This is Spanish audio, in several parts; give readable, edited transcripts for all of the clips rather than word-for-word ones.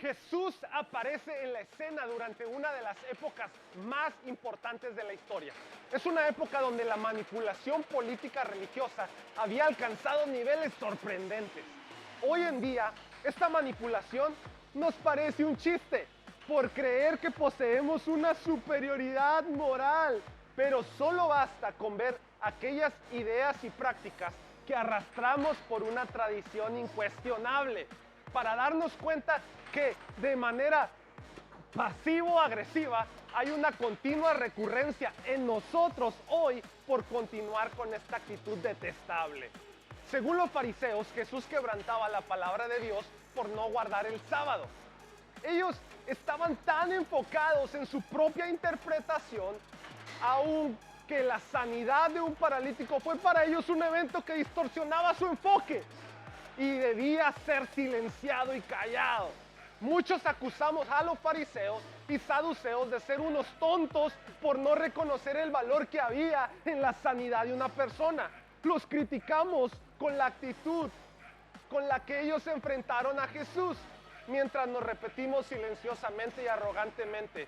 Jesús aparece en la escena durante una de las épocas más importantes de la historia. Es una época donde la manipulación política religiosa había alcanzado niveles sorprendentes. Hoy en día, esta manipulación nos parece un chiste por creer que poseemos una superioridad moral, pero solo basta con ver aquellas ideas y prácticas que arrastramos por una tradición incuestionable para darnos cuenta que de manera pasivo-agresiva hay una continua recurrencia en nosotros hoy por continuar con esta actitud detestable. Según los fariseos, Jesús quebrantaba la palabra de Dios por no guardar el sábado. Ellos estaban tan enfocados en su propia interpretación, aun que la sanidad de un paralítico fue para ellos un evento que distorsionaba su enfoque y debía ser silenciado y callado. Muchos acusamos a los fariseos y saduceos de ser unos tontos por no reconocer el valor que había en la sanidad de una persona. Los criticamos con la actitud con la que ellos se enfrentaron a Jesús, mientras nos repetimos silenciosamente y arrogantemente: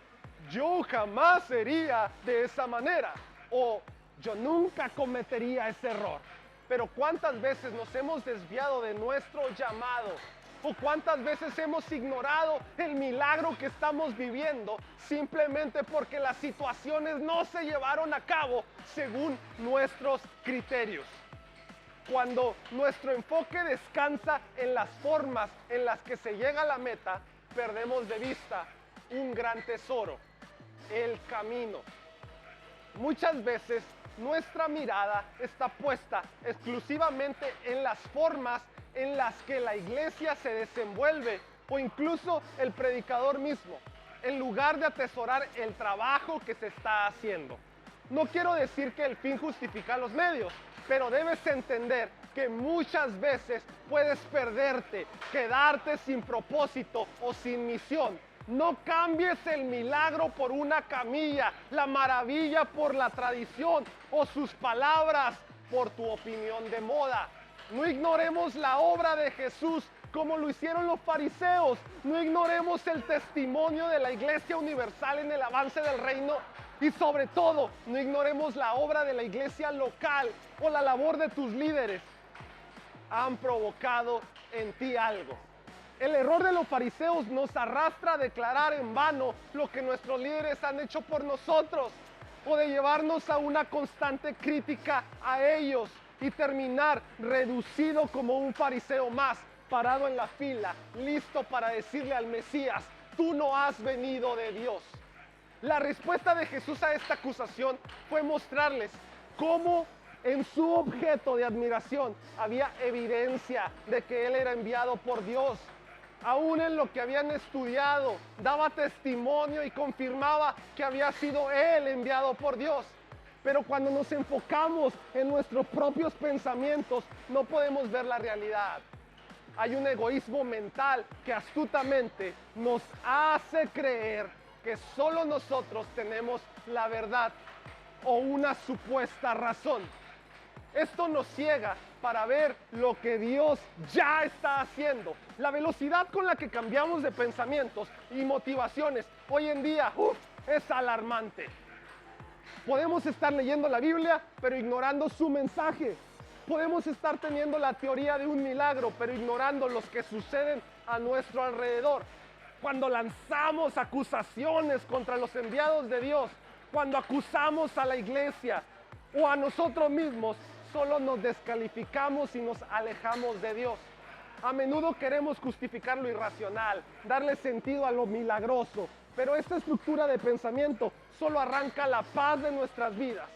yo jamás sería de esa manera, o yo nunca cometería ese error. Pero ¿cuántas veces nos hemos desviado de nuestro llamado? ¿O cuántas veces hemos ignorado el milagro que estamos viviendo simplemente porque las situaciones no se llevaron a cabo según nuestros criterios? Cuando nuestro enfoque descansa en las formas en las que se llega a la meta, perdemos de vista un gran tesoro: el camino. Muchas veces nuestra mirada está puesta exclusivamente en las formas en las que la iglesia se desenvuelve o incluso el predicador mismo, en lugar de atesorar el trabajo que se está haciendo. No quiero decir que el fin justifica los medios, pero debes entender que muchas veces puedes perderte, quedarte sin propósito o sin misión. No cambies el milagro por una camilla, la maravilla por la tradición o sus palabras por tu opinión de moda. No ignoremos la obra de Jesús como lo hicieron los fariseos. No ignoremos el testimonio de la Iglesia Universal en el avance del reino. Y sobre todo, no ignoremos la obra de la iglesia local o la labor de tus líderes. Han provocado en ti algo. El error de los fariseos nos arrastra a declarar en vano lo que nuestros líderes han hecho por nosotros, o de llevarnos a una constante crítica a ellos y terminar reducido como un fariseo más, parado en la fila, listo para decirle al Mesías: tú no has venido de Dios. La respuesta de Jesús a esta acusación fue mostrarles cómo en su objeto de admiración había evidencia de que Él era enviado por Dios. Aún en lo que habían estudiado, daba testimonio y confirmaba que había sido Él enviado por Dios. Pero cuando nos enfocamos en nuestros propios pensamientos, no podemos ver la realidad. Hay un egoísmo mental que astutamente nos hace creer que solo nosotros tenemos la verdad o una supuesta razón. Esto nos ciega para ver lo que Dios ya está haciendo. La velocidad con la que cambiamos de pensamientos y motivaciones hoy en día es alarmante. Podemos estar leyendo la Biblia, pero ignorando su mensaje. Podemos estar teniendo la teoría de un milagro, pero ignorando los que suceden a nuestro alrededor. Cuando lanzamos acusaciones contra los enviados de Dios, cuando acusamos a la iglesia o a nosotros mismos, solo nos descalificamos y nos alejamos de Dios. A menudo queremos justificar lo irracional, darle sentido a lo milagroso, pero esta estructura de pensamiento solo arranca la paz de nuestras vidas.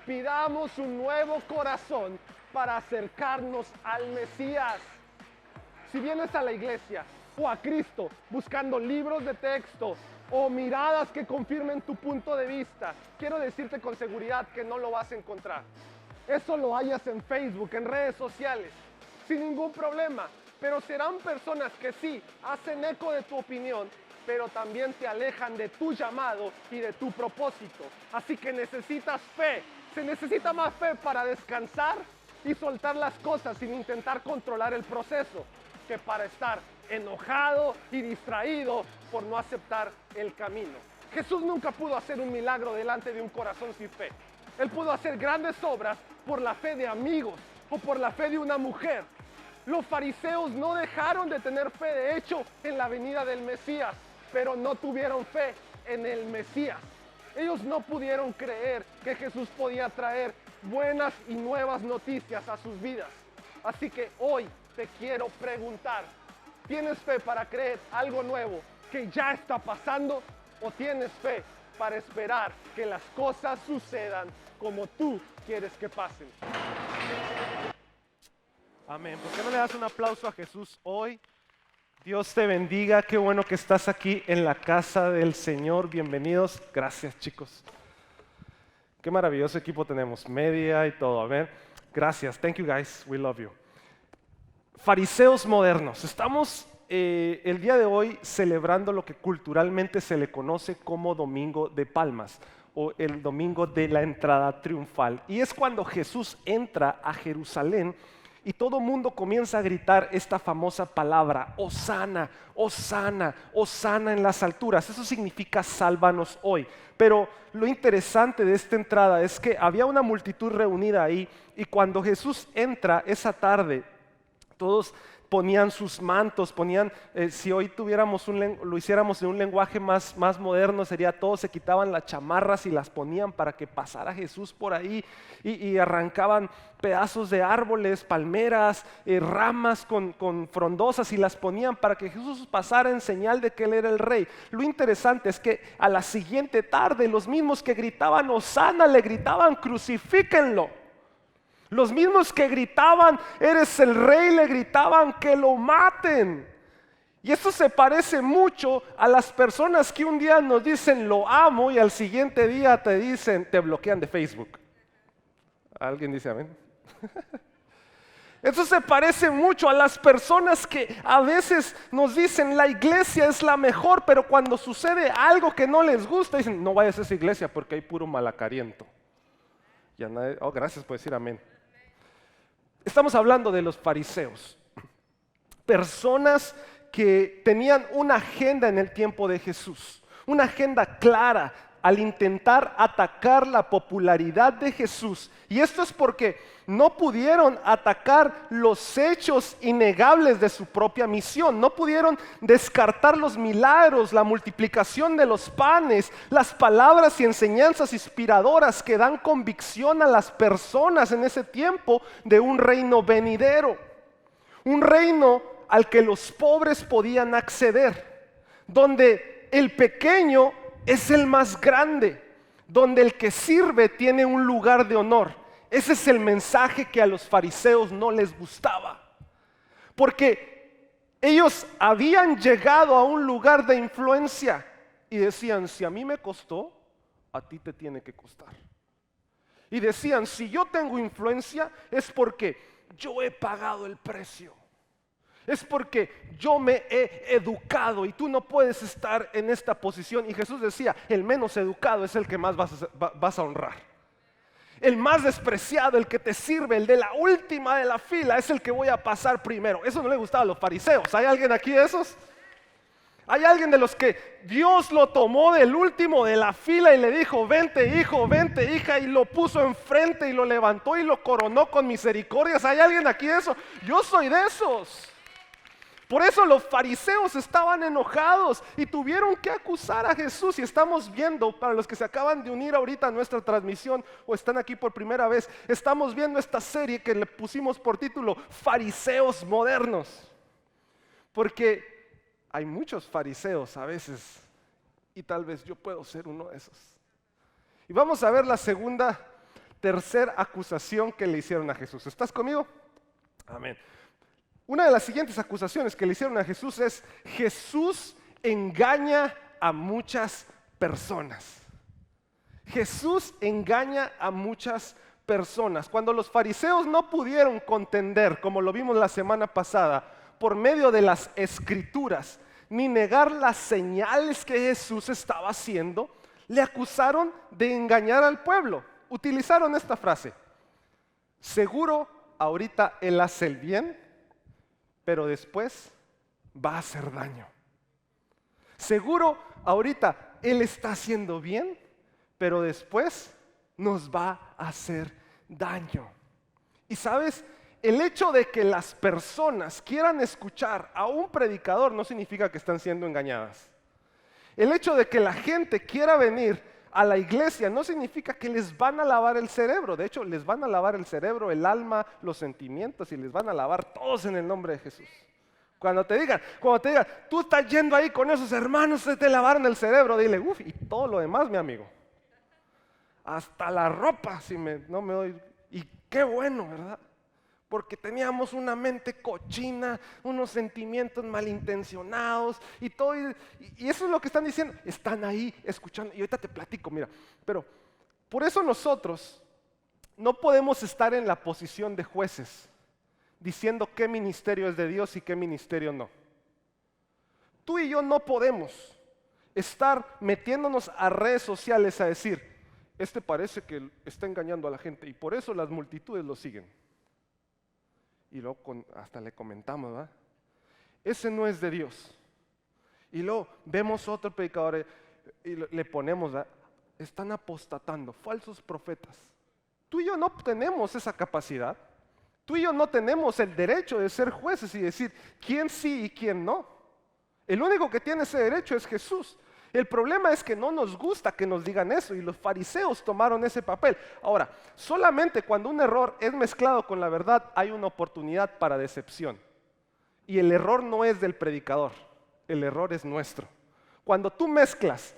Pidamos un nuevo corazón para acercarnos al Mesías. Si vienes a la iglesia o a Cristo buscando libros de texto o miradas que confirmen tu punto de vista, quiero decirte con seguridad que no lo vas a encontrar. Eso lo hallas en Facebook, en redes sociales, sin ningún problema. Pero serán personas que sí hacen eco de tu opinión, pero también te alejan de tu llamado y de tu propósito. Así que necesitas fe. Se necesita más fe para descansar y soltar las cosas sin intentar controlar el proceso, que para estar enojado y distraído por no aceptar el camino. Jesús nunca pudo hacer un milagro delante de un corazón sin fe. Él pudo hacer grandes obras por la fe de amigos o por la fe de una mujer. Los fariseos no dejaron de tener fe, de hecho, en la venida del Mesías, pero no tuvieron fe en el Mesías. Ellos no pudieron creer que Jesús podía traer buenas y nuevas noticias a sus vidas. Así que hoy te quiero preguntar, ¿tienes fe para creer algo nuevo que ya está pasando? ¿O tienes fe para esperar que las cosas sucedan como tú quieres que pasen? Amén. ¿Por qué no le das un aplauso a Jesús hoy? Dios te bendiga. Qué bueno que estás aquí en la casa del Señor. Bienvenidos. Gracias, chicos. Qué maravilloso equipo tenemos. Media y todo. Amén. Gracias. Thank you, guys. We love you. Fariseos modernos. Estamos el día de hoy celebrando lo que culturalmente se le conoce como Domingo de Palmas o el Domingo de la Entrada Triunfal. Y es cuando Jesús entra a Jerusalén y todo el mundo comienza a gritar esta famosa palabra, Hosana, Hosana, Hosana en las alturas. Eso significa sálvanos hoy. Pero lo interesante de esta entrada es que había una multitud reunida ahí y cuando Jesús entra esa tarde, todos ponían sus mantos, si hoy lo hiciéramos en un lenguaje más moderno, sería todos se quitaban las chamarras y las ponían para que pasara Jesús por ahí y arrancaban pedazos de árboles, palmeras, ramas con frondosas y las ponían para que Jesús pasara en señal de que Él era el Rey. Lo interesante es que a la siguiente tarde los mismos que gritaban Hosana le gritaban crucifíquenlo. Los mismos que gritaban, eres el rey, le gritaban que lo maten. Y esto se parece mucho a las personas que un día nos dicen lo amo y al siguiente día te bloquean de Facebook. ¿Alguien dice amén? Esto se parece mucho a las personas que a veces nos dicen la iglesia es la mejor, pero cuando sucede algo que no les gusta, dicen no vayas a esa iglesia porque hay puro malacariento. Gracias por decir amén. Estamos hablando de los fariseos, personas que tenían una agenda en el tiempo de Jesús, una agenda clara al intentar atacar la popularidad de Jesús. Y esto es porque no pudieron atacar los hechos innegables de su propia misión, no pudieron descartar los milagros, la multiplicación de los panes, las palabras y enseñanzas inspiradoras que dan convicción a las personas en ese tiempo de un reino venidero, un reino al que los pobres podían acceder, donde el pequeño es el más grande, donde el que sirve tiene un lugar de honor. Ese es el mensaje que a los fariseos no les gustaba, porque ellos habían llegado a un lugar de influencia y decían, si a mí me costó, a ti te tiene que costar. Y decían, si yo tengo influencia es porque yo he pagado el precio. Es porque yo me he educado y tú no puedes estar en esta posición. Y Jesús decía, el menos educado es el que más vas a honrar. El más despreciado, el que te sirve, el de la última de la fila, es el que voy a pasar primero. Eso no le gustaba a los fariseos. ¿Hay alguien aquí de esos? ¿Hay alguien de los que Dios lo tomó del último de la fila y le dijo, vente hijo, vente hija, y lo puso enfrente y lo levantó y lo coronó con misericordias? ¿Hay alguien aquí de eso? Yo soy de esos. Por eso los fariseos estaban enojados y tuvieron que acusar a Jesús. Y estamos viendo, para los que se acaban de unir ahorita a nuestra transmisión o están aquí por primera vez, estamos viendo esta serie que le pusimos por título Fariseos Modernos. Porque hay muchos fariseos a veces y tal vez yo puedo ser uno de esos. Y vamos a ver la tercera acusación que le hicieron a Jesús. ¿Estás conmigo? Amén. Una de las siguientes acusaciones que le hicieron a Jesús es: Jesús engaña a muchas personas. Jesús engaña a muchas personas. Cuando los fariseos no pudieron contender, como lo vimos la semana pasada, por medio de las escrituras, ni negar las señales que Jesús estaba haciendo, le acusaron de engañar al pueblo. Utilizaron esta frase: seguro ahorita él hace el bien, pero después va a hacer daño. Seguro ahorita Él está haciendo bien, pero después nos va a hacer daño. Y sabes, el hecho de que las personas quieran escuchar a un predicador no significa que están siendo engañadas. El hecho de que la gente quiera venir a la iglesia no significa que les van a lavar el cerebro. De hecho, les van a lavar el cerebro, el alma, los sentimientos y les van a lavar todos en el nombre de Jesús. Cuando te digan, tú estás yendo ahí con esos hermanos, se te lavaron el cerebro, dile, uff, y todo lo demás, mi amigo. Hasta la ropa, si no me doy. Y qué bueno, ¿verdad? Porque teníamos una mente cochina, unos sentimientos malintencionados y todo. Y eso es lo que están diciendo. Están ahí escuchando. Y ahorita te platico, mira. Pero por eso nosotros no podemos estar en la posición de jueces, diciendo qué ministerio es de Dios y qué ministerio no. Tú y yo no podemos estar metiéndonos a redes sociales a decir, este parece que está engañando a la gente y por eso las multitudes lo siguen. Y luego hasta le comentamos, ¿verdad? Ese no es de Dios. Y luego vemos otro predicador y le ponemos, ¿verdad? Están apostatando, falsos profetas. Tú y yo no tenemos esa capacidad. Tú y yo no tenemos el derecho de ser jueces y decir quién sí y quién no. El único que tiene ese derecho es Jesús. El problema es que no nos gusta que nos digan eso y los fariseos tomaron ese papel. Ahora, solamente cuando un error es mezclado con la verdad hay una oportunidad para decepción. Y el error no es del predicador, el error es nuestro. Cuando tú mezclas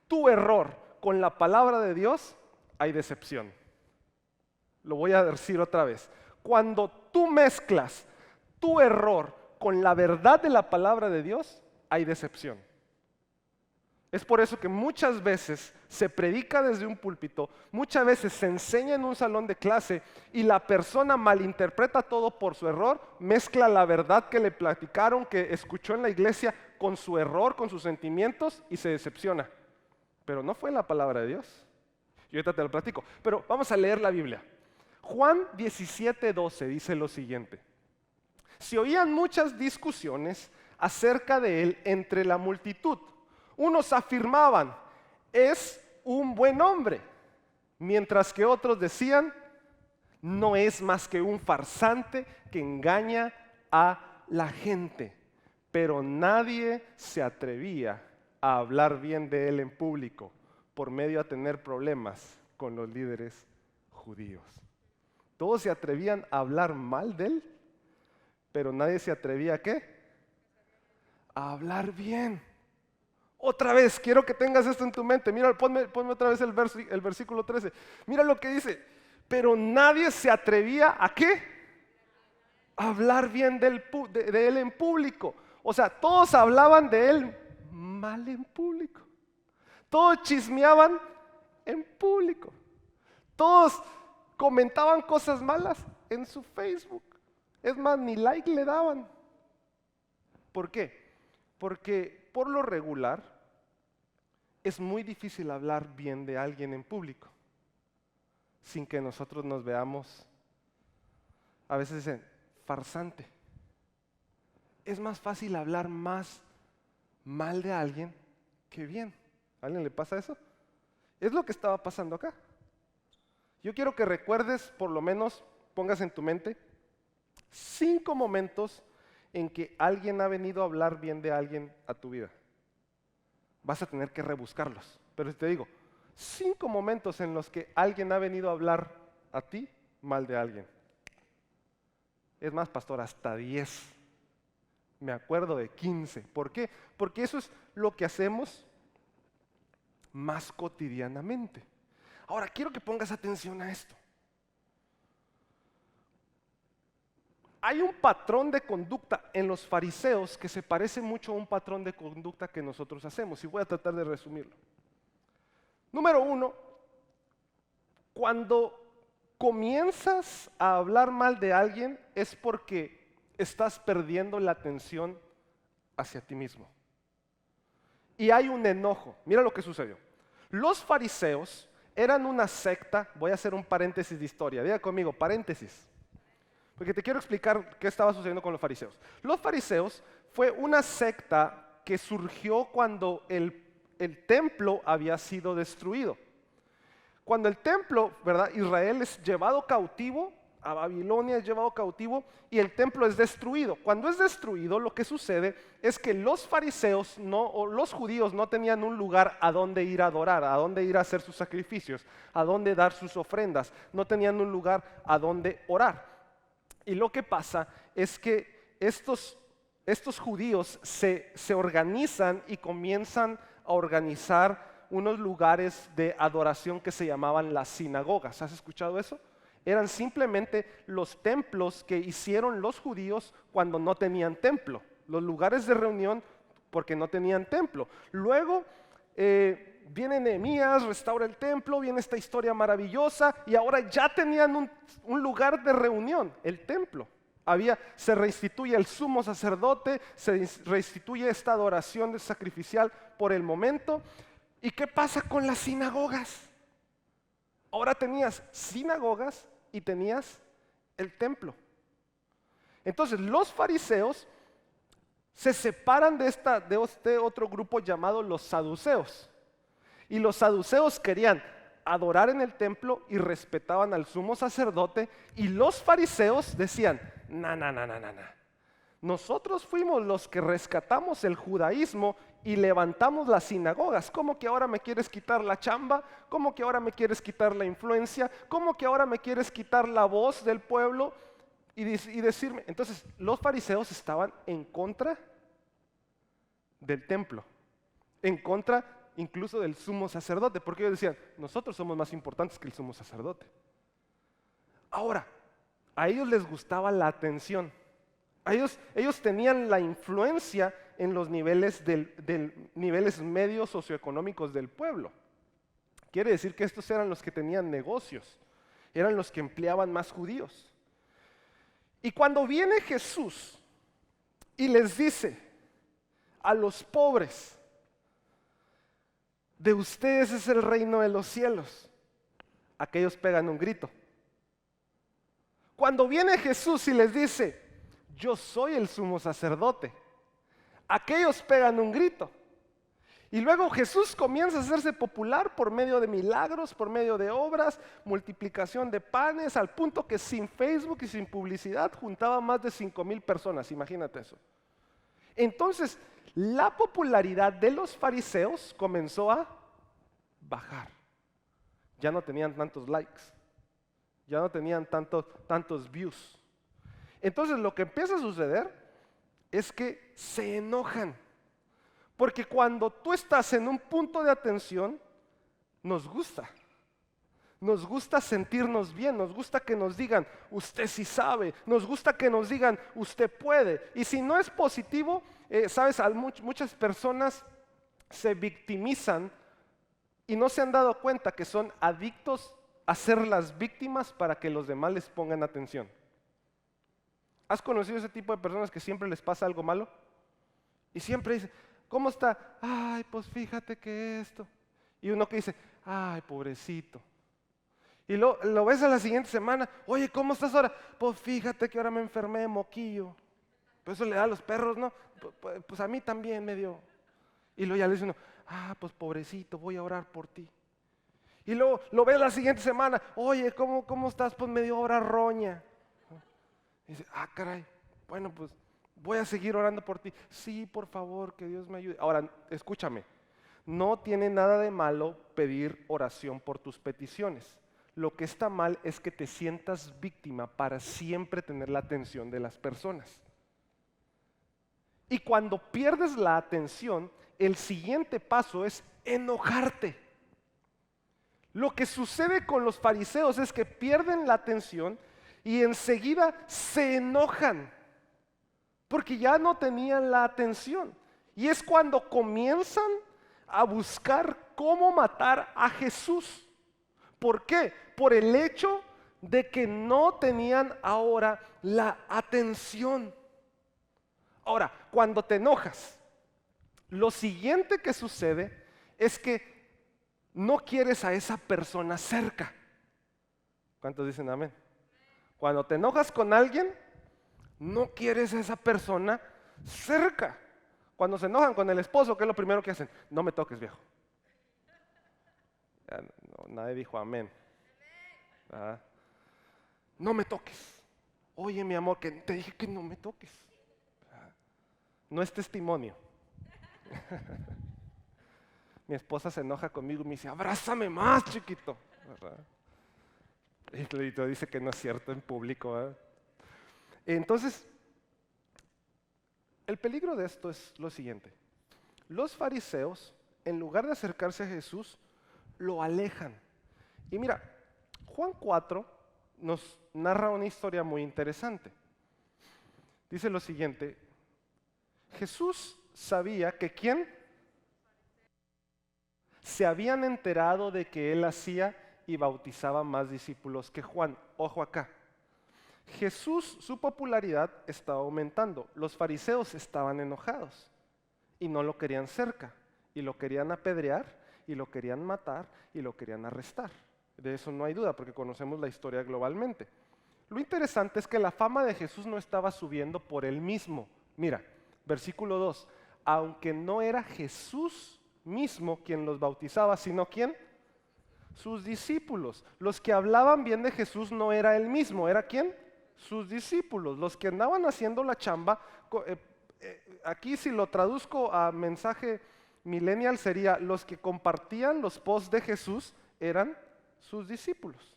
tu error con la palabra de Dios, hay decepción. Lo voy a decir otra vez. Cuando tú mezclas tu error con la verdad de la palabra de Dios, hay decepción. Es por eso que muchas veces se predica desde un púlpito, muchas veces se enseña en un salón de clase y la persona malinterpreta todo por su error, mezcla la verdad que le platicaron, que escuchó en la iglesia con su error, con sus sentimientos y se decepciona. Pero no fue la palabra de Dios. Y ahorita te lo platico. Pero vamos a leer la Biblia. Juan 17:12 dice lo siguiente. Se oían muchas discusiones acerca de él entre la multitud. Unos afirmaban, es un buen hombre, mientras que otros decían, no es más que un farsante que engaña a la gente. Pero nadie se atrevía a hablar bien de él en público por medio de tener problemas con los líderes judíos. Todos se atrevían a hablar mal de él, pero nadie se atrevía ¿a qué? A hablar bien. Otra vez, quiero que tengas esto en tu mente. Mira, ponme otra vez el versículo 13. Mira lo que dice. Pero nadie se atrevía ¿a qué? A hablar bien de él en público. O sea, todos hablaban de él mal en público. Todos chismeaban en público. Todos comentaban cosas malas en su Facebook. Es más, ni like le daban. ¿Por qué? Porque por lo regular es muy difícil hablar bien de alguien en público sin que nosotros nos veamos, a veces dicen, farsante. Es más fácil hablar más mal de alguien que bien. ¿A alguien le pasa eso? Es lo que estaba pasando acá. Yo quiero que recuerdes, por lo menos pongas en tu mente 5 momentos en que alguien ha venido a hablar bien de alguien a tu vida. Vas a tener que rebuscarlos. Pero te digo, 5 momentos en los que alguien ha venido a hablar a ti mal de alguien. Es más, pastor, hasta 10. Me acuerdo de 15. ¿Por qué? Porque eso es lo que hacemos más cotidianamente. Ahora, quiero que pongas atención a esto. Hay un patrón de conducta en los fariseos que se parece mucho a un patrón de conducta que nosotros hacemos, y voy a tratar de resumirlo. Número 1, cuando comienzas a hablar mal de alguien es porque estás perdiendo la atención hacia ti mismo. Y hay un enojo. Mira lo que sucedió. Los fariseos eran una secta, voy a hacer un paréntesis de historia, diga conmigo, paréntesis. Porque te quiero explicar qué estaba sucediendo con los fariseos. Los fariseos fue una secta que surgió cuando el templo había sido destruido. Cuando el templo, ¿verdad? Israel es llevado cautivo, a Babilonia es llevado cautivo y el templo es destruido. Cuando es destruido, lo que sucede es que los fariseos o los judíos no tenían un lugar a donde ir a adorar, a donde ir a hacer sus sacrificios, a donde dar sus ofrendas. No tenían un lugar a donde orar. Y lo que pasa es que estos judíos se organizan y comienzan a organizar unos lugares de adoración que se llamaban las sinagogas. ¿Has escuchado eso? Eran simplemente los templos que hicieron los judíos cuando no tenían templo. Los lugares de reunión porque no tenían templo. Luego viene Nehemías, restaura el templo, viene esta historia maravillosa y ahora ya tenían un lugar de reunión, el templo. Se reinstituye el sumo sacerdote, se reinstituye esta adoración sacrificial por el momento. ¿Y qué pasa con las sinagogas? Ahora tenías sinagogas y tenías el templo. Entonces los fariseos se separan de este otro grupo llamado los saduceos. Y los saduceos querían adorar en el templo y respetaban al sumo sacerdote. Y los fariseos decían, no. Nosotros fuimos los que rescatamos el judaísmo y levantamos las sinagogas. ¿Cómo que ahora me quieres quitar la chamba? ¿Cómo que ahora me quieres quitar la influencia? ¿Cómo que ahora me quieres quitar la voz del pueblo? Y decirme, entonces los fariseos estaban en contra del templo, en contra incluso del sumo sacerdote, porque ellos decían, nosotros somos más importantes que el sumo sacerdote. Ahora, a ellos les gustaba la atención. Ellos tenían la influencia en los niveles niveles medios socioeconómicos del pueblo. Quiere decir que estos eran los que tenían negocios, eran los que empleaban más judíos. Y cuando viene Jesús y les dice a los pobres, de ustedes es el reino de los cielos, aquellos pegan un grito. Cuando viene Jesús y les dice, yo soy el sumo sacerdote, aquellos pegan un grito. Y luego Jesús comienza a hacerse popular por medio de milagros, por medio de obras, multiplicación de panes, al punto que sin Facebook y sin publicidad juntaba más de 5,000 personas, imagínate eso. Entonces, la popularidad de los fariseos comenzó a bajar. Ya no tenían tantos likes, ya no tenían tantos views. Entonces lo que empieza a suceder es que se enojan. Porque cuando tú estás en un punto de atención, nos gusta sentirnos bien, nos gusta que nos digan, usted sí sabe, nos gusta que nos digan, usted puede. Y si no es positivo, sabes, muchas personas se victimizan y no se han dado cuenta que son adictos a ser las víctimas para que los demás les pongan atención. ¿Has conocido ese tipo de personas que siempre les pasa algo malo? Y siempre dicen, ¿cómo está? Ay, pues fíjate que esto. Y uno que dice, ay, pobrecito. Y lo ves a la siguiente semana, oye, ¿cómo estás ahora? Pues fíjate que ahora me enfermé de moquillo. Pues eso le da a los perros, ¿no? Pues a mí también me dio. Y luego ya le dice uno, pues pobrecito, voy a orar por ti. Y luego lo ves la siguiente semana, oye, ¿cómo estás? Pues me dio ahora roña. Y dice, caray, bueno, pues voy a seguir orando por ti. Sí, por favor, que Dios me ayude. Ahora, escúchame, no tiene nada de malo pedir oración por tus peticiones. Lo que está mal es que te sientas víctima para siempre tener la atención de las personas. Y cuando pierdes la atención, el siguiente paso es enojarte. Lo que sucede con los fariseos es que pierden la atención y enseguida se enojan porque ya no tenían la atención. Y es cuando comienzan a buscar cómo matar a Jesús. ¿Por qué? Por el hecho de que no tenían ahora la atención. Ahora, cuando te enojas, lo siguiente que sucede es que no quieres a esa persona cerca. ¿Cuántos dicen amén? Cuando te enojas con alguien, no quieres a esa persona cerca. Cuando se enojan con el esposo, ¿qué es lo primero que hacen? No me toques, viejo. Ya, no, nadie dijo amén. Ah, no me toques. Oye, mi amor, que te dije que no me toques. No es testimonio. Mi esposa se enoja conmigo y me dice, abrázame más, chiquito. ¿Verdad? Y le dice que no es cierto en público. ¿Verdad? Entonces, el peligro de esto es lo siguiente. Los fariseos, en lugar de acercarse a Jesús, lo alejan. Y mira, Juan 4 nos narra una historia muy interesante. Dice lo siguiente, Jesús sabía que ¿quién? Se habían enterado de que él hacía y bautizaba más discípulos que Juan. Ojo acá. Jesús, su popularidad estaba aumentando. Los fariseos estaban enojados y no lo querían cerca. Y lo querían apedrear, y lo querían matar, y lo querían arrestar. De eso no hay duda, porque conocemos la historia globalmente. Lo interesante es que la fama de Jesús no estaba subiendo por él mismo. Mira, versículo 2. Aunque no era Jesús mismo quien los bautizaba, sino ¿quién? Sus discípulos. Los que hablaban bien de Jesús no era él mismo, ¿era quién? Sus discípulos. Los que andaban haciendo la chamba, aquí si lo traduzco a mensaje millennial sería, los que compartían los posts de Jesús eran sus discípulos.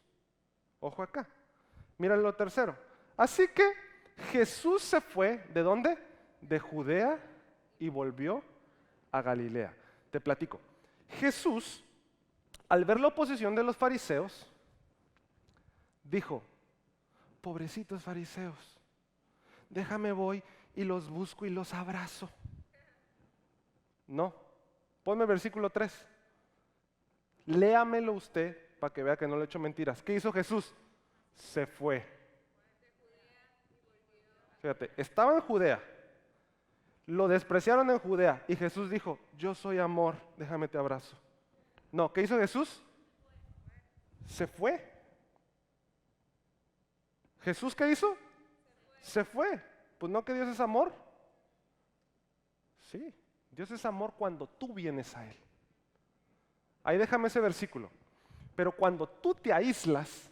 Ojo acá. Mira lo tercero. Así que Jesús se fue, ¿de dónde? De Judea y volvió a Galilea. Te platico. Jesús, al ver la oposición de los fariseos, dijo, pobrecitos fariseos, déjame voy y los busco y los abrazo. No, ponme versículo 3. Léamelo usted para que vea que no le echo mentiras. ¿Qué hizo Jesús? Se fue. Fíjate, estaba en Judea, lo despreciaron en Judea y Jesús dijo, yo soy amor, déjame te abrazo. No, ¿qué hizo Jesús? Se fue. ¿Jesús qué hizo? Se fue. Pues no que Dios es amor. Sí, Dios es amor cuando tú vienes a Él. Ahí déjame ese versículo. Pero cuando tú te aíslas,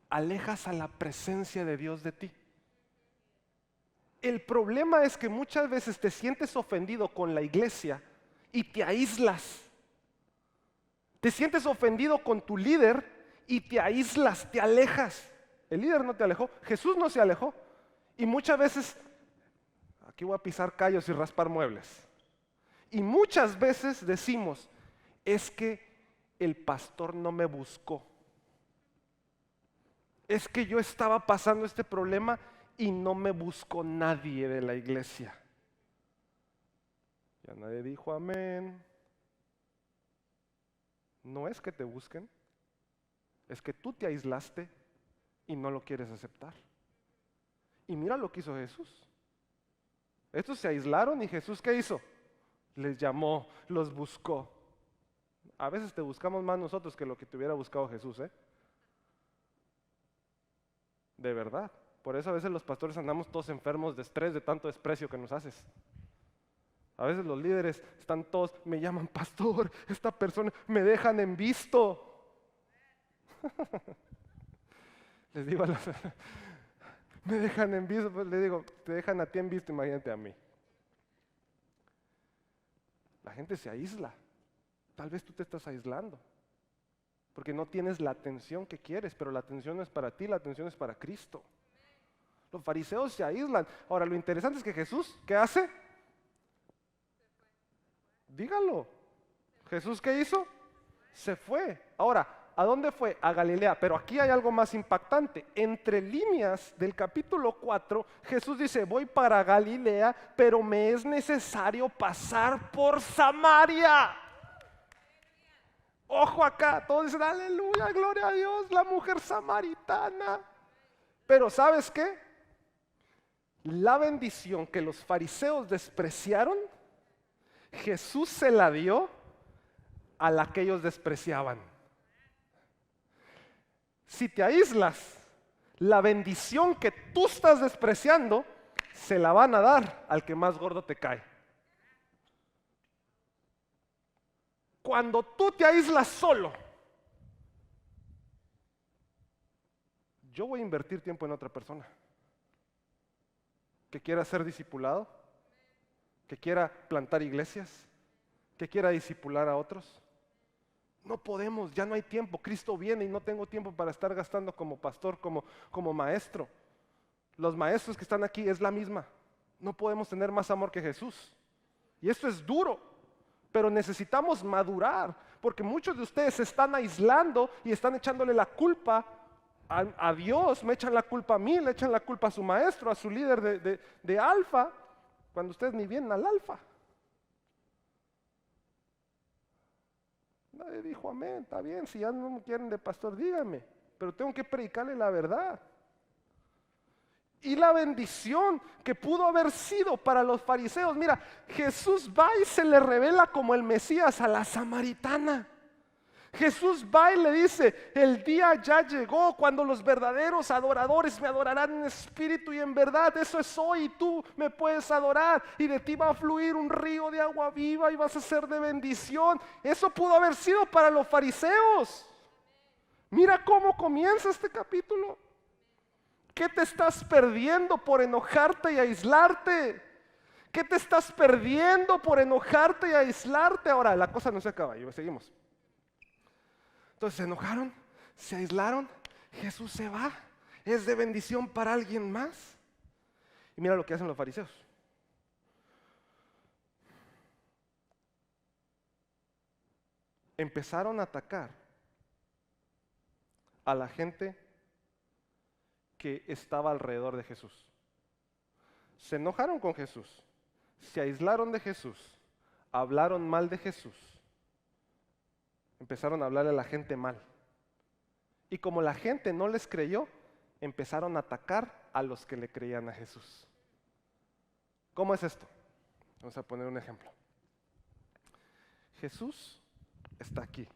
alejas a la presencia de Dios de ti. El problema es que muchas veces te sientes ofendido con la iglesia y te aíslas. Te sientes ofendido con tu líder y te aíslas, te alejas. El líder no te alejó, Jesús no se alejó. Y muchas veces, aquí voy a pisar callos y raspar muebles. Y muchas veces decimos, es que el pastor no me buscó. Es que yo estaba pasando este problema y no me buscó nadie de la iglesia. Ya nadie dijo amén. No es que te busquen, es que tú te aislaste y no lo quieres aceptar. Y mira lo que hizo Jesús. Estos se aislaron y Jesús ¿qué hizo? Les llamó, los buscó. A veces te buscamos más nosotros que lo que te hubiera buscado Jesús, ¿eh? De verdad. Por eso a veces los pastores andamos todos enfermos de estrés, de tanto desprecio que nos haces. A veces los líderes están todos, me llaman pastor, esta persona, me dejan en visto. Les digo a los, me dejan en visto, pues le digo, te dejan a ti en visto, imagínate a mí. La gente se aísla. Tal vez tú te estás aislando. Porque no tienes la atención que quieres, pero la atención no es para ti, la atención es para Cristo. Los fariseos se aíslan. Ahora, lo interesante es que Jesús, ¿qué hace? Dígalo. ¿Jesús qué hizo? Se fue. Ahora, ¿a dónde fue? A Galilea. Pero aquí hay algo más impactante. Entre líneas del capítulo 4, Jesús dice, voy para Galilea, pero me es necesario pasar por Samaria. Ojo acá, todos dicen, aleluya, gloria a Dios, la mujer samaritana. Pero ¿sabes qué? La bendición que los fariseos despreciaron, Jesús se la dio a la que ellos despreciaban. Si te aíslas, la bendición que tú estás despreciando, se la van a dar al que más gordo te cae. Cuando tú te aíslas solo, yo voy a invertir tiempo en otra persona que quiera ser discipulado, que quiera plantar iglesias, que quiera discipular a otros. No podemos, ya no hay tiempo. Cristo viene y no tengo tiempo para estar gastando como pastor, como maestro. Los maestros que están aquí es la misma. No podemos tener más amor que Jesús. Y esto es duro, pero necesitamos madurar, porque muchos de ustedes se están aislando y están echándole la culpa a Dios, me echan la culpa a mí, le echan la culpa a su maestro, a su líder de alfa, cuando ustedes ni vienen al alfa. Nadie dijo amén, está bien, si ya no me quieren de pastor, díganme, pero tengo que predicarle la verdad. Y la bendición que pudo haber sido para los fariseos, mira, Jesús va y se le revela como el Mesías a la samaritana. Jesús va y le dice, el día ya llegó cuando los verdaderos adoradores me adorarán en espíritu y en verdad. Eso es hoy y tú me puedes adorar y de ti va a fluir un río de agua viva y vas a ser de bendición. Eso pudo haber sido para los fariseos. Mira cómo comienza este capítulo. ¿Qué te estás perdiendo por enojarte y aislarte? ¿Qué te estás perdiendo por enojarte y aislarte? Ahora, la cosa no se acaba, y seguimos. Entonces se enojaron, se aislaron, Jesús se va, es de bendición para alguien más. Y mira lo que hacen los fariseos. Empezaron a atacar a la gente que estaba alrededor de Jesús. Se enojaron con Jesús, se aislaron de Jesús, hablaron mal de Jesús. Empezaron a hablarle a la gente mal. Y como la gente no les creyó, empezaron a atacar a los que le creían a Jesús. ¿Cómo es esto? Vamos a poner un ejemplo. Jesús está aquí.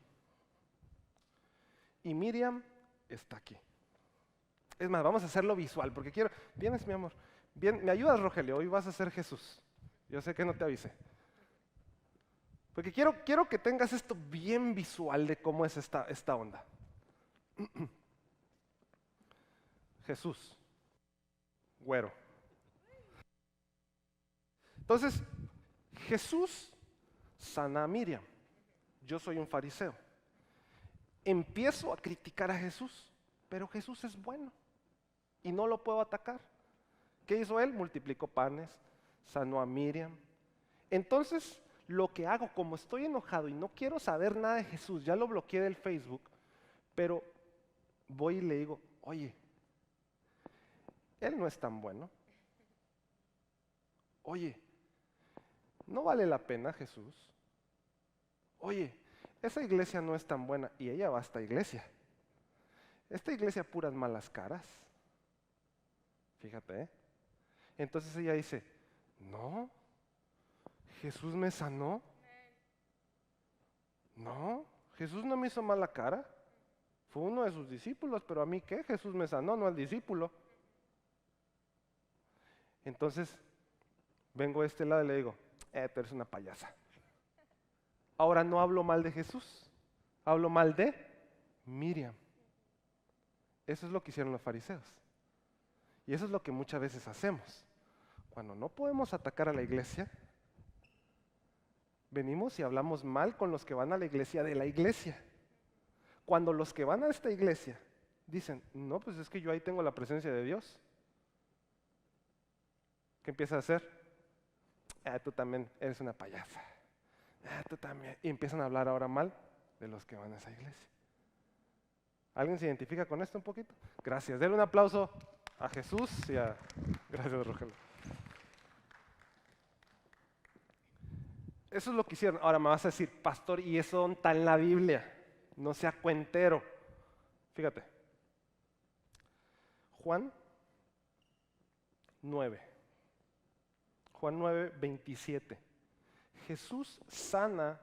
Y Miriam está aquí. Es más, vamos a hacerlo visual, porque quiero... ¿Vienes, mi amor? Bien, ¿me ayudas, Rogelio? Hoy vas a ser Jesús. Yo sé que no te avisé. Porque quiero que tengas esto bien visual de cómo es esta onda. Jesús, güero. Entonces, Jesús sana a Miriam. Yo soy un fariseo. Empiezo a criticar a Jesús, pero Jesús es bueno y no lo puedo atacar. ¿Qué hizo él? Multiplicó panes, sanó a Miriam. Entonces, lo que hago, como estoy enojado y no quiero saber nada de Jesús, ya lo bloqueé del Facebook, pero voy y le digo, oye, él no es tan bueno. Oye, no vale la pena Jesús. Oye, esa iglesia no es tan buena y ella va a esta iglesia. Esta iglesia puras malas caras. Fíjate, ¿eh? Entonces ella dice, no, Jesús me sanó. No, Jesús no me hizo mala cara. Fue uno de sus discípulos, pero a mí ¿qué? Jesús me sanó, no al discípulo. Entonces, vengo a este lado y le digo, tú eres una payasa. Ahora no hablo mal de Jesús, hablo mal de Miriam. Eso es lo que hicieron los fariseos. Y eso es lo que muchas veces hacemos. Cuando no podemos atacar a la iglesia, venimos y hablamos mal con los que van a la iglesia de la iglesia. Cuando los que van a esta iglesia dicen, no, pues es que yo ahí tengo la presencia de Dios. ¿Qué empieza a hacer? Tú también eres una payasa. Tú también. Y empiezan a hablar ahora mal de los que van a esa iglesia. ¿Alguien se identifica con esto un poquito? Gracias. Denle un aplauso a Jesús y a... Gracias, Rogelio. Eso es lo que hicieron. Ahora me vas a decir, pastor, ¿y eso está en la Biblia? No sea cuentero. Fíjate. Juan 9. Juan 9, 27. Jesús sana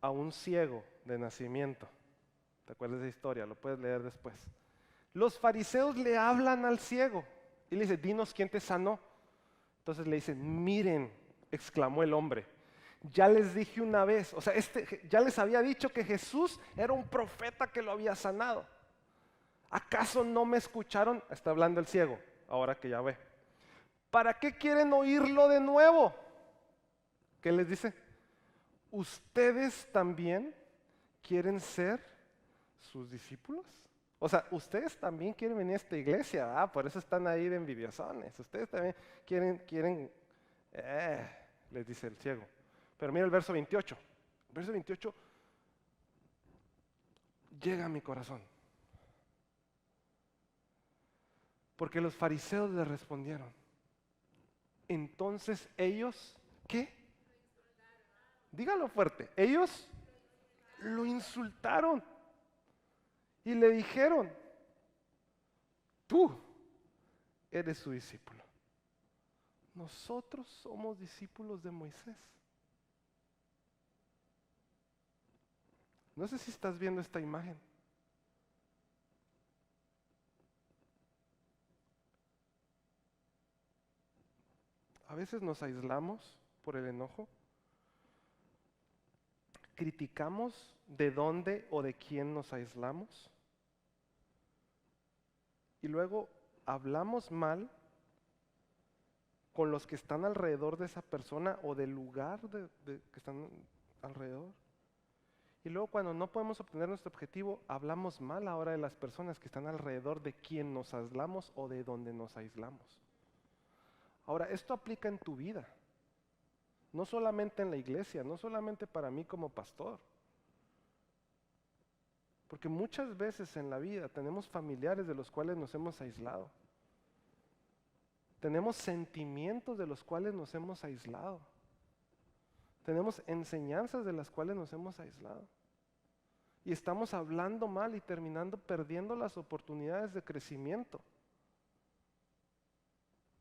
a un ciego de nacimiento. ¿Te acuerdas de esa historia? Lo puedes leer después. Los fariseos le hablan al ciego y le dicen, dinos quién te sanó. Entonces le dicen, miren, exclamó el hombre, ya les dije una vez, o sea, ya les había dicho que Jesús era un profeta que lo había sanado. ¿Acaso no me escucharon? Está hablando el ciego, ahora que ya ve. ¿Para qué quieren oírlo de nuevo? ¿Qué les dice? ¿Ustedes también quieren ser sus discípulos? O sea, ustedes también quieren venir a esta iglesia, ¿verdad? Por eso están ahí de envidiosones. Ustedes también les dice el ciego. Pero mira el verso 28. El verso 28 llega a mi corazón. Porque los fariseos le respondieron. Entonces ellos, ¿qué? Dígalo fuerte. Ellos lo insultaron y le dijeron, tú eres su discípulo. Nosotros somos discípulos de Moisés. No sé si estás viendo esta imagen. A veces nos aislamos por el enojo. Criticamos de dónde o de quién nos aislamos. Y luego hablamos mal con los que están alrededor de esa persona o del lugar que están alrededor. Y luego cuando no podemos obtener nuestro objetivo, hablamos mal ahora de las personas que están alrededor de quien nos aislamos o de donde nos aislamos. Ahora, esto aplica en tu vida. No solamente en la iglesia, no solamente para mí como pastor. Porque muchas veces en la vida tenemos familiares de los cuales nos hemos aislado. Tenemos sentimientos de los cuales nos hemos aislado. Tenemos enseñanzas de las cuales nos hemos aislado. Y estamos hablando mal y terminando perdiendo las oportunidades de crecimiento.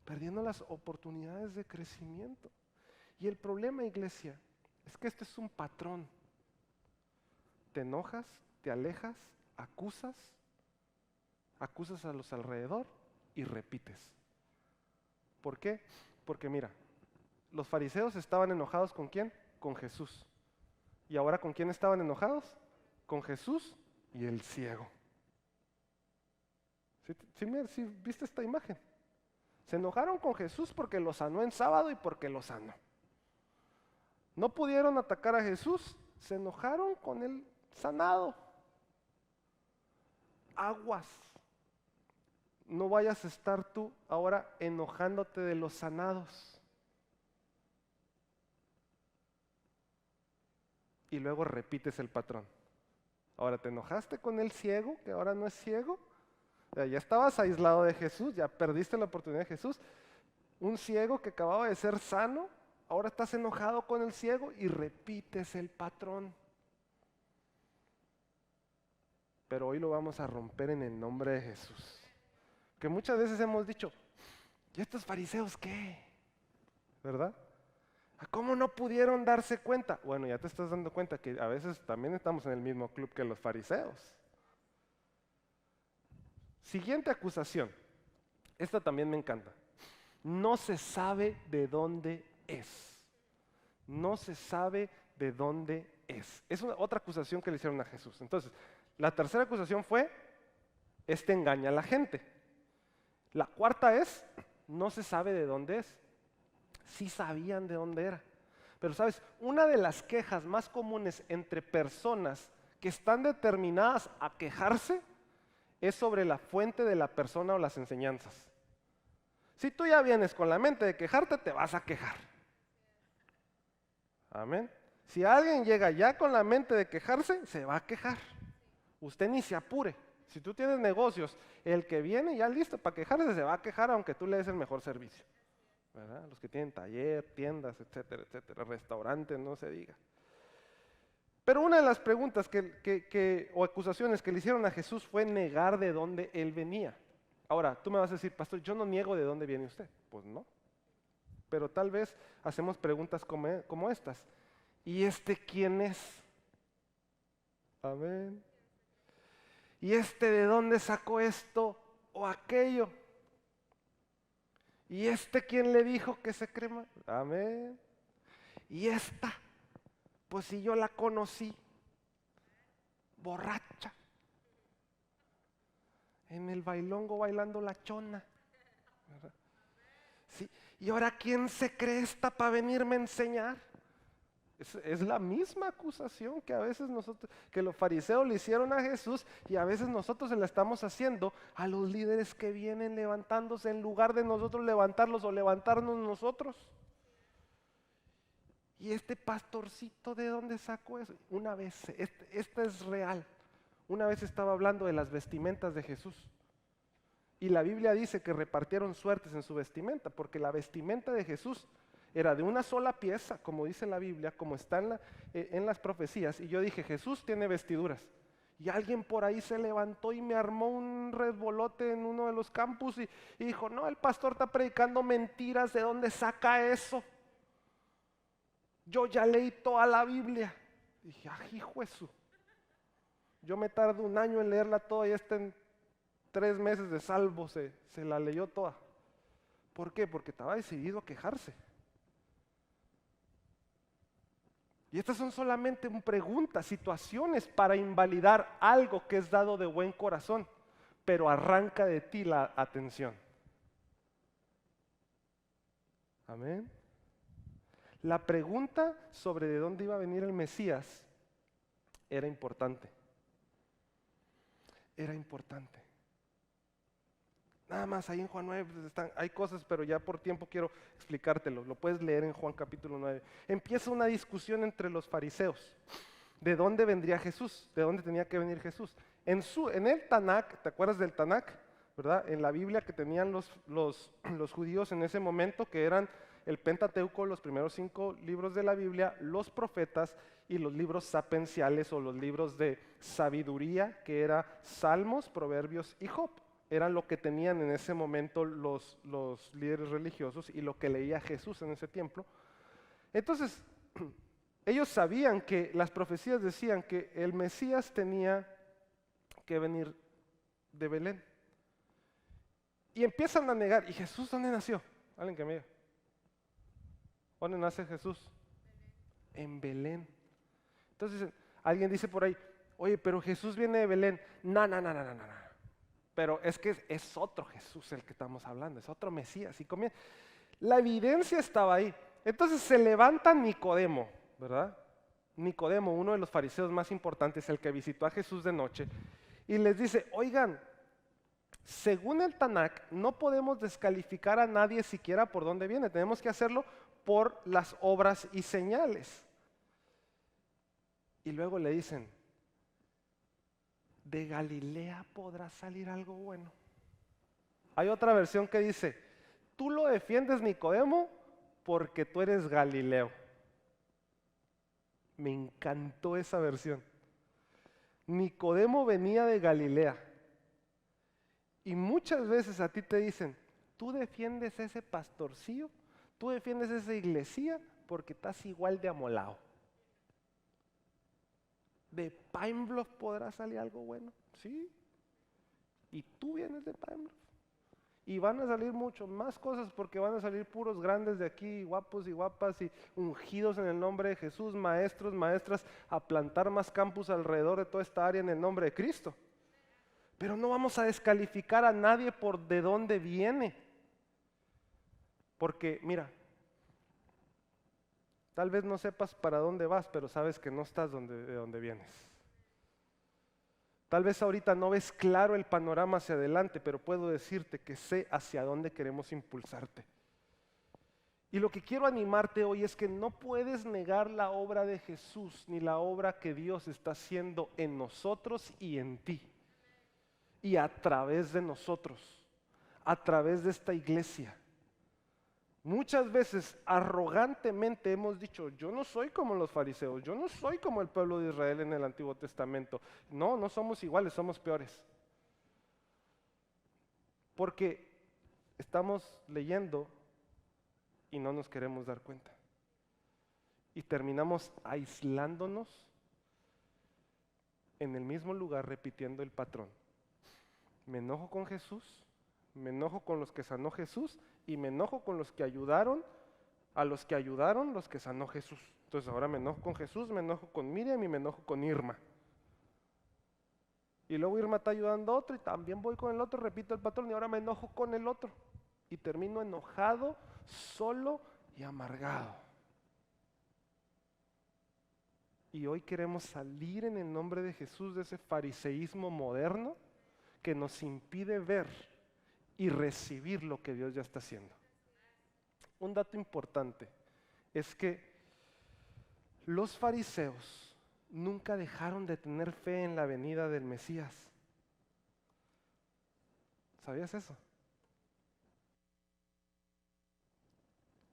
Perdiendo las oportunidades de crecimiento. Y el problema, iglesia, es que este es un patrón. Te enojas, te alejas, acusas a los alrededor y repites. ¿Por qué? Porque mira, los fariseos estaban enojados ¿con quién? Con Jesús. ¿Y ahora con quién estaban enojados? Con Jesús y el ciego. ¿Sí viste esta imagen? Se enojaron con Jesús porque lo sanó en sábado y porque lo sanó. No pudieron atacar a Jesús, se enojaron con el sanado. Aguas. No vayas a estar tú ahora enojándote de los sanados. Y luego repites el patrón. Ahora te enojaste con el ciego, que ahora no es ciego. Ya estabas aislado de Jesús, ya perdiste la oportunidad de Jesús. Un ciego que acababa de ser sano, ahora estás enojado con el ciego y repites el patrón. Pero hoy lo vamos a romper en el nombre de Jesús. Que muchas veces hemos dicho, ¿y estos fariseos qué? ¿Verdad? ¿Cómo no pudieron darse cuenta? Bueno, ya te estás dando cuenta que a veces también estamos en el mismo club que los fariseos. Siguiente acusación. Esta también me encanta. No se sabe de dónde es. No se sabe de dónde es. Es otra acusación que le hicieron a Jesús. Entonces, la tercera acusación fue, engaña a la gente. La cuarta es, no se sabe de dónde es. Sí sabían de dónde era. Pero sabes, una de las quejas más comunes entre personas que están determinadas a quejarse es sobre la fuente de la persona o las enseñanzas. Si tú ya vienes con la mente de quejarte, te vas a quejar. Amén. Si alguien llega ya con la mente de quejarse, se va a quejar. Usted ni se apure. Si tú tienes negocios, el que viene ya listo para quejarse, se va a quejar aunque tú le des el mejor servicio. ¿Verdad? Los que tienen taller, tiendas, etcétera, etcétera, restaurantes, no se diga. Pero una de las preguntas o acusaciones que le hicieron a Jesús fue negar de dónde él venía. Ahora, tú me vas a decir, pastor, yo no niego de dónde viene usted. Pues no. Pero tal vez hacemos preguntas como estas. ¿Y este quién es? Amén. ¿Y de dónde sacó esto o aquello? ¿Y quién le dijo que se crema? Amén. Y pues si yo la conocí, borracha, en el bailongo bailando la chona, ¿verdad? Sí. ¿Y ahora quién se cree para venirme a enseñar? Es la misma acusación que a veces que los fariseos le hicieron a Jesús, y a veces nosotros se la estamos haciendo a los líderes que vienen levantándose en lugar de nosotros levantarlos o levantarnos nosotros. ¿Y pastorcito de dónde sacó eso? Una vez, esta es real. Una vez estaba hablando de las vestimentas de Jesús. Y la Biblia dice que repartieron suertes en su vestimenta, porque la vestimenta de Jesús era de una sola pieza, como dice la Biblia, como está en las profecías. Y yo dije, Jesús tiene vestiduras. Y alguien por ahí se levantó y me armó un resbolote en uno de los campus y dijo, no, el pastor está predicando mentiras, ¿de dónde saca eso? Yo ya leí toda la Biblia. Y dije, hijo de su. Yo me tardo 1 año en leerla toda y en 3 meses de salvo se la leyó toda. ¿Por qué? Porque estaba decidido a quejarse. Y estas son solamente preguntas, situaciones para invalidar algo que es dado de buen corazón, pero arranca de ti la atención. Amén. La pregunta sobre de dónde iba a venir el Mesías era importante. Era importante. Nada más ahí en Juan 9 hay cosas, pero ya por tiempo quiero explicártelo. Lo puedes leer en Juan capítulo 9. Empieza una discusión entre los fariseos. ¿De dónde vendría Jesús? ¿De dónde tenía que venir Jesús? En el Tanakh, ¿te acuerdas del Tanakh? ¿Verdad? En la Biblia que tenían los judíos en ese momento, que eran el Pentateuco, los primeros 5 libros de la Biblia, los profetas y los libros sapenciales o los libros de sabiduría, que eran Salmos, Proverbios y Job. Eran lo que tenían en ese momento los líderes religiosos y lo que leía Jesús en ese tiempo. Entonces, ellos sabían que las profecías decían que el Mesías tenía que venir de Belén. Y empiezan a negar. ¿Y Jesús dónde nació? Alguien que me diga. ¿Dónde nace Jesús? En Belén. Entonces, alguien dice por ahí, oye, pero Jesús viene de Belén. No. Pero es que es otro Jesús el que estamos hablando, es otro Mesías. La evidencia estaba ahí. Entonces se levanta Nicodemo, ¿verdad? Nicodemo, uno de los fariseos más importantes, el que visitó a Jesús de noche, y les dice, oigan, según el Tanakh, no podemos descalificar a nadie siquiera por dónde viene, tenemos que hacerlo por las obras y señales. Y luego le dicen, ¿de Galilea podrá salir algo bueno? Hay otra versión que dice, tú lo defiendes, Nicodemo, porque tú eres Galileo. Me encantó esa versión. Nicodemo venía de Galilea. Y muchas veces a ti te dicen, tú defiendes ese pastorcillo, tú defiendes esa iglesia porque estás igual de amolado. ¿De Pine Bluff podrá salir algo bueno? Sí. Y tú vienes de Pine Bluff. Y van a salir mucho más cosas porque van a salir puros grandes de aquí, guapos y guapas y ungidos en el nombre de Jesús, maestros, maestras, a plantar más campus alrededor de toda esta área en el nombre de Cristo. Pero no vamos a descalificar a nadie por de dónde viene. Porque, mira, tal vez no sepas para dónde vas, pero sabes que no estás de donde vienes. Tal vez ahorita no ves claro el panorama hacia adelante, pero puedo decirte que sé hacia dónde queremos impulsarte. Y lo que quiero animarte hoy es que no puedes negar la obra de Jesús ni la obra que Dios está haciendo en nosotros y en ti. Y a través de nosotros, a través de esta iglesia. Muchas veces arrogantemente hemos dicho, yo no soy como los fariseos, yo no soy como el pueblo de Israel en el Antiguo Testamento. No, no somos iguales, somos peores. Porque estamos leyendo y no nos queremos dar cuenta. Y terminamos aislándonos en el mismo lugar repitiendo el patrón. Me enojo con Jesús, me enojo con los que sanó Jesús y me enojo con los que ayudaron a los que ayudaron los que sanó Jesús. Entonces ahora me enojo con Jesús, me enojo con Miriam y me enojo con Irma. Y luego Irma está ayudando a otro y también voy con el otro, repito el patrón y ahora me enojo con el otro. Y termino enojado, solo y amargado. Y hoy queremos salir en el nombre de Jesús de ese fariseísmo moderno que nos impide ver y recibir lo que Dios ya está haciendo. Un dato importante es que los fariseos nunca dejaron de tener fe en la venida del Mesías. ¿Sabías eso?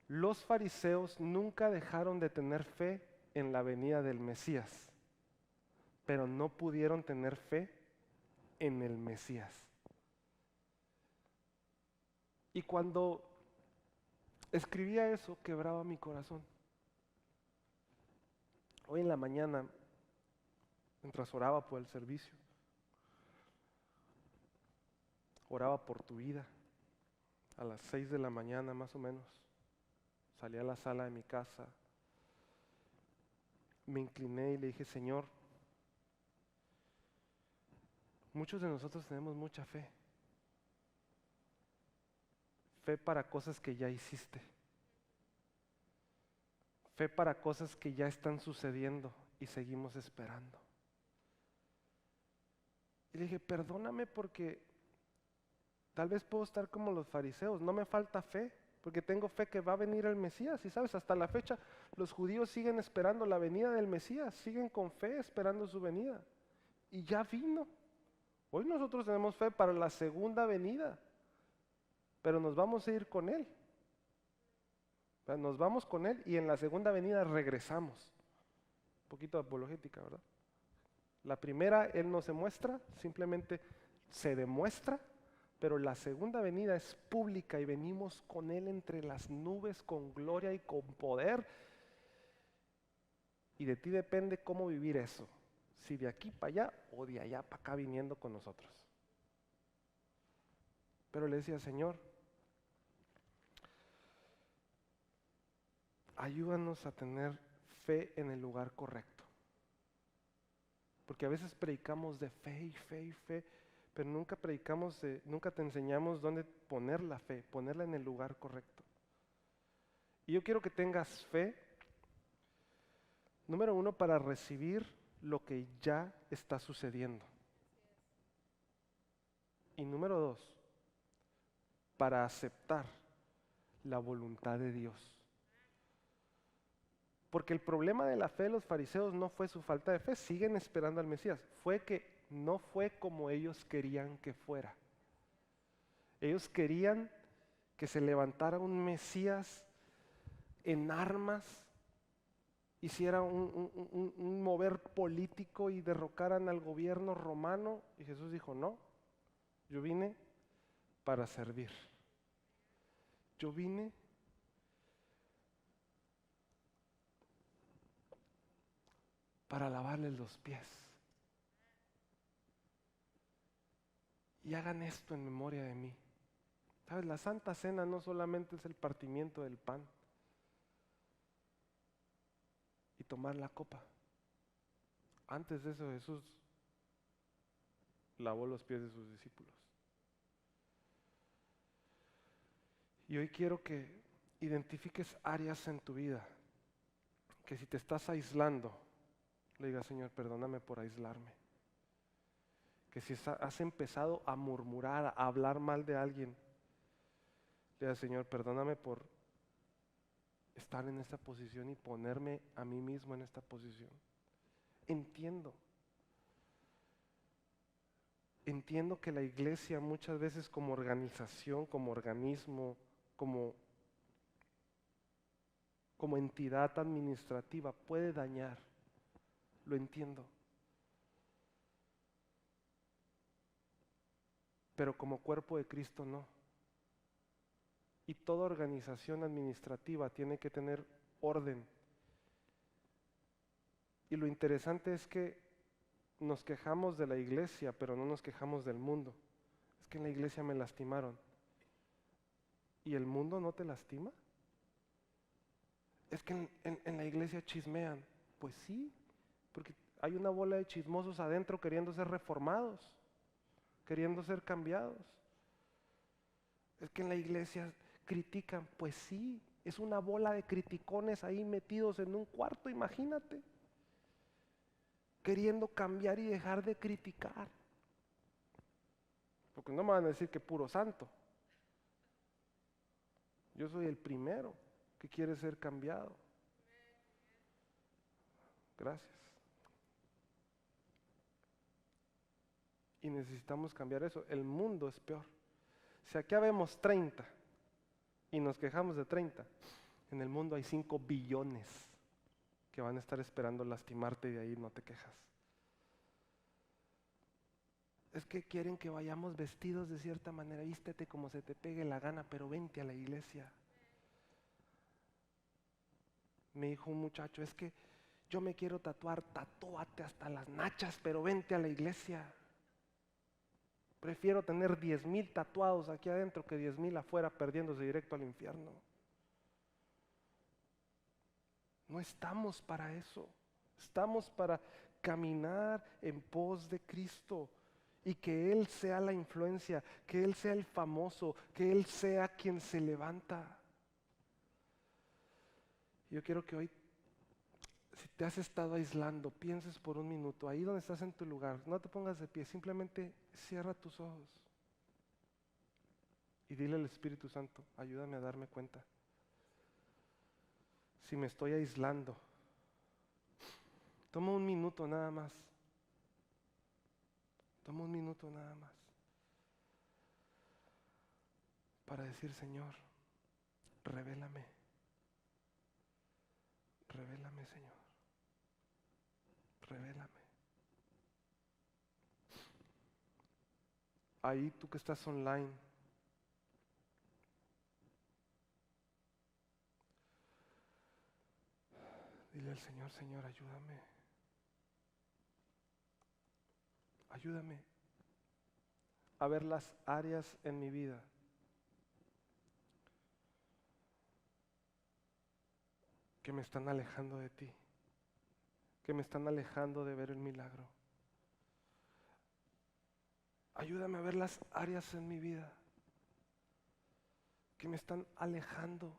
Los fariseos nunca dejaron de tener fe en la venida del Mesías, pero no pudieron tener fe en el Mesías. Y cuando escribía eso, quebraba mi corazón. Hoy en la mañana, mientras oraba por el servicio, oraba por tu vida, a las 6 de la mañana más o menos, salí a la sala de mi casa, me incliné y le dije, Señor, muchos de nosotros tenemos mucha fe. Fe para cosas que ya hiciste. Fe para cosas que ya están sucediendo y seguimos esperando. Y le dije, perdóname porque tal vez puedo estar como los fariseos, no me falta fe, porque tengo fe que va a venir el Mesías. Y sabes, hasta la fecha los judíos siguen esperando la venida del Mesías, siguen con fe esperando su venida. Y ya vino. Hoy nosotros tenemos fe para la segunda venida, pero nos vamos a ir con Él. Nos vamos con Él y en la segunda venida regresamos. Un poquito de apologética, ¿verdad? La primera Él no se muestra, simplemente se demuestra, pero la segunda venida es pública y venimos con Él entre las nubes con gloria y con poder. Y de ti depende cómo vivir eso, si de aquí para allá o de allá para acá viniendo con nosotros. Pero le decía, Señor, ayúdanos a tener fe en el lugar correcto. Porque a veces predicamos de fe y fe y fe, pero nunca predicamos, nunca te enseñamos dónde poner la fe, ponerla en el lugar correcto. Y yo quiero que tengas fe, número uno, para recibir lo que ya está sucediendo. Y número dos, para aceptar la voluntad de Dios. Porque el problema de la fe de los fariseos no fue su falta de fe, siguen esperando al Mesías, fue que no fue como ellos querían que fuera. Ellos querían que se levantara un Mesías en armas, hiciera un mover político y derrocaran al gobierno romano. Y Jesús dijo, no, yo vine para servir. Yo vine para lavarles los pies. Y hagan esto en memoria de mí. ¿Sabes? La Santa Cena no solamente es el partimiento del pan y tomar la copa. Antes de eso Jesús lavó los pies de sus discípulos. Y hoy quiero que identifiques áreas en tu vida que si te estás aislando, le digas, Señor, perdóname por aislarme. Que si has empezado a murmurar, a hablar mal de alguien, le digas, Señor, perdóname por estar en esta posición y ponerme a mí mismo en esta posición. Entiendo que la iglesia muchas veces como organización, como organismo, como entidad administrativa puede dañar. Lo entiendo. Pero como cuerpo de Cristo no. Y toda organización administrativa tiene que tener orden. Y lo interesante es que nos quejamos de la iglesia, pero no nos quejamos del mundo. Es que en la iglesia me lastimaron. ¿Y el mundo no te lastima? Es que en la iglesia chismean. Pues sí, porque hay una bola de chismosos adentro queriendo ser reformados, queriendo ser cambiados. Es que en la iglesia critican. Pues sí, es una bola de criticones ahí metidos en un cuarto, imagínate, queriendo cambiar y dejar de criticar. Porque no me van a decir que puro santo. Yo soy el primero que quiere ser cambiado. Gracias. Y necesitamos cambiar eso. El mundo es peor. Si aquí habemos 30 y nos quejamos de 30, en el mundo hay 5 billones que van a estar esperando lastimarte y de ahí no te quejas. Es que quieren que vayamos vestidos de cierta manera, vístete como se te pegue la gana, pero vente a la iglesia. Me dijo un muchacho, es que yo me quiero tatuar, tatúate hasta las nachas, pero vente a la iglesia. Prefiero tener 10,000 tatuados aquí adentro que 10,000 afuera perdiéndose directo al infierno. No estamos para eso. Estamos para caminar en pos de Cristo y que Él sea la influencia, que Él sea el famoso, que Él sea quien se levanta. Yo quiero que hoy, si te has estado aislando, pienses por un minuto, ahí donde estás en tu lugar, no te pongas de pie, simplemente cierra tus ojos y dile al Espíritu Santo, ayúdame a darme cuenta. Si me estoy aislando, toma un minuto nada más. Toma un minuto nada más para decir, Señor, revélame, revélame, Señor, revélame. Ahí tú que estás online, dile al Señor, Señor, ayúdame, ayúdame a ver las áreas en mi vida que me están alejando de ti, que me están alejando de ver el milagro. Ayúdame a ver las áreas en mi vida que me están alejando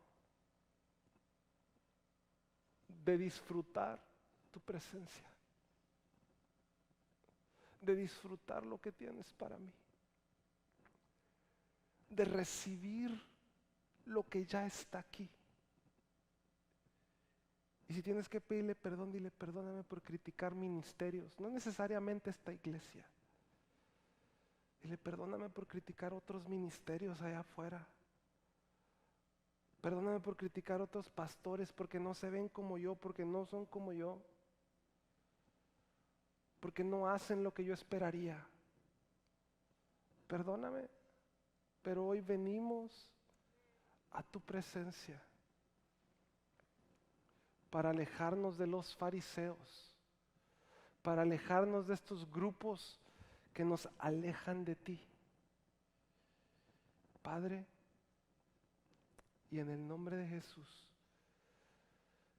de disfrutar tu presencia, de disfrutar lo que tienes para mí, de recibir lo que ya está aquí. Y si tienes que pedirle perdón, dile, perdóname por criticar ministerios, no necesariamente esta iglesia. Dile, perdóname por criticar otros ministerios allá afuera. Perdóname por criticar otros pastores porque no se ven como yo, porque no son como yo, porque no hacen lo que yo esperaría. Perdóname, pero hoy venimos a tu presencia para alejarnos de los fariseos, para alejarnos de estos grupos que nos alejan de ti. Padre, y en el nombre de Jesús,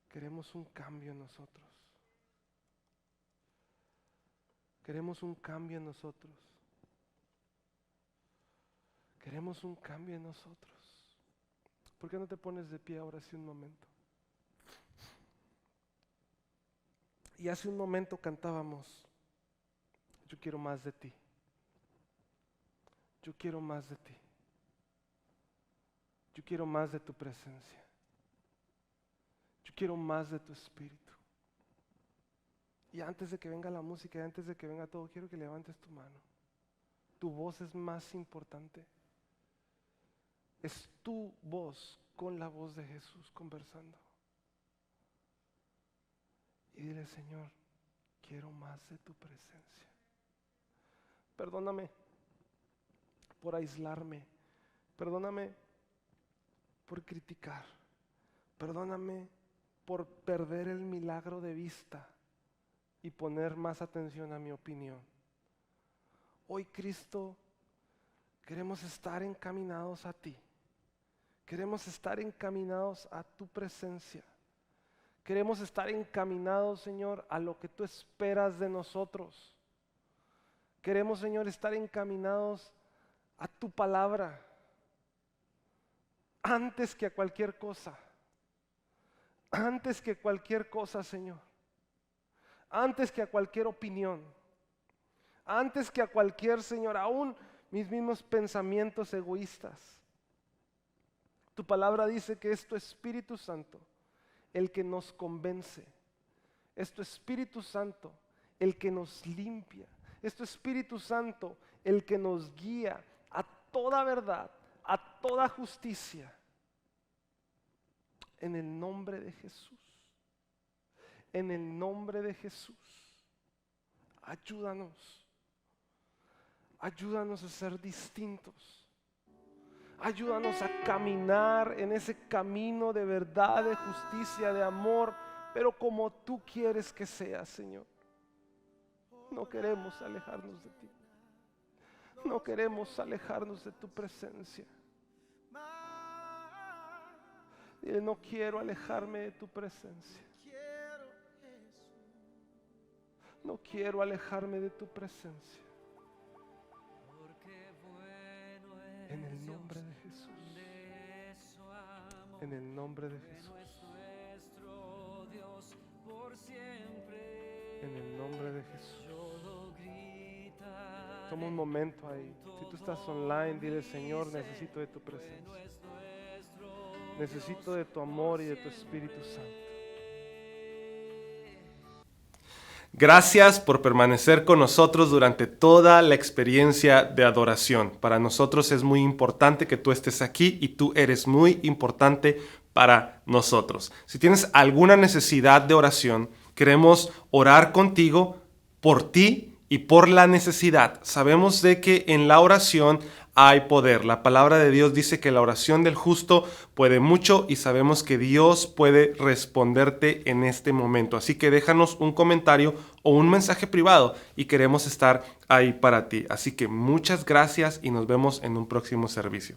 queremos un cambio en nosotros. Queremos un cambio en nosotros. Queremos un cambio en nosotros. ¿Por qué no te pones de pie ahora sí un momento? Y hace un momento cantábamos, yo quiero más de ti. Yo quiero más de ti. Yo quiero más de tu presencia. Yo quiero más de tu espíritu. Y antes de que venga la música, y antes de que venga todo, quiero que levantes tu mano. Tu voz es más importante. Es tu voz con la voz de Jesús conversando. Y dile, Señor, quiero más de tu presencia. Perdóname por aislarme. Perdóname por criticar. Perdóname por perder el milagro de vista. y poner más atención a mi opinión. Hoy, Cristo, queremos estar encaminados a ti. Queremos estar encaminados a tu presencia. Queremos estar encaminados, Señor, a lo que tú esperas de nosotros. Queremos, Señor, estar encaminados a tu palabra antes que a cualquier cosa. Antes que cualquier cosa, Señor. Antes que a cualquier opinión. Antes que a cualquier, Señor, aún mis mismos pensamientos egoístas. Tu palabra dice que es tu Espíritu Santo el que nos convence. Es tu Espíritu Santo el que nos limpia. Es tu Espíritu Santo el que nos guía a toda verdad, a toda justicia. En el nombre de Jesús. En el nombre de Jesús. Ayúdanos. Ayúdanos a ser distintos. Ayúdanos a caminar en ese camino de verdad, de justicia, de amor, pero como tú quieres que sea, Señor. No queremos alejarnos de ti. No queremos alejarnos de tu presencia. Dile, no quiero alejarme de tu presencia. No quiero alejarme de tu presencia. En el nombre de Jesús. En el nombre de Jesús. En el nombre de Jesús. Toma un momento ahí. Si tú estás online, dile, Señor, necesito de tu presencia. Necesito de tu amor y de tu Espíritu Santo. Gracias por permanecer con nosotros durante toda la experiencia de adoración. Para nosotros es muy importante que tú estés aquí y tú eres muy importante para nosotros. Si tienes alguna necesidad de oración, queremos orar contigo por ti y por la necesidad. Sabemos de que en la oración hay poder. La palabra de Dios dice que la oración del justo puede mucho y sabemos que Dios puede responderte en este momento. Así que déjanos un comentario o un mensaje privado y queremos estar ahí para ti. Así que muchas gracias y nos vemos en un próximo servicio.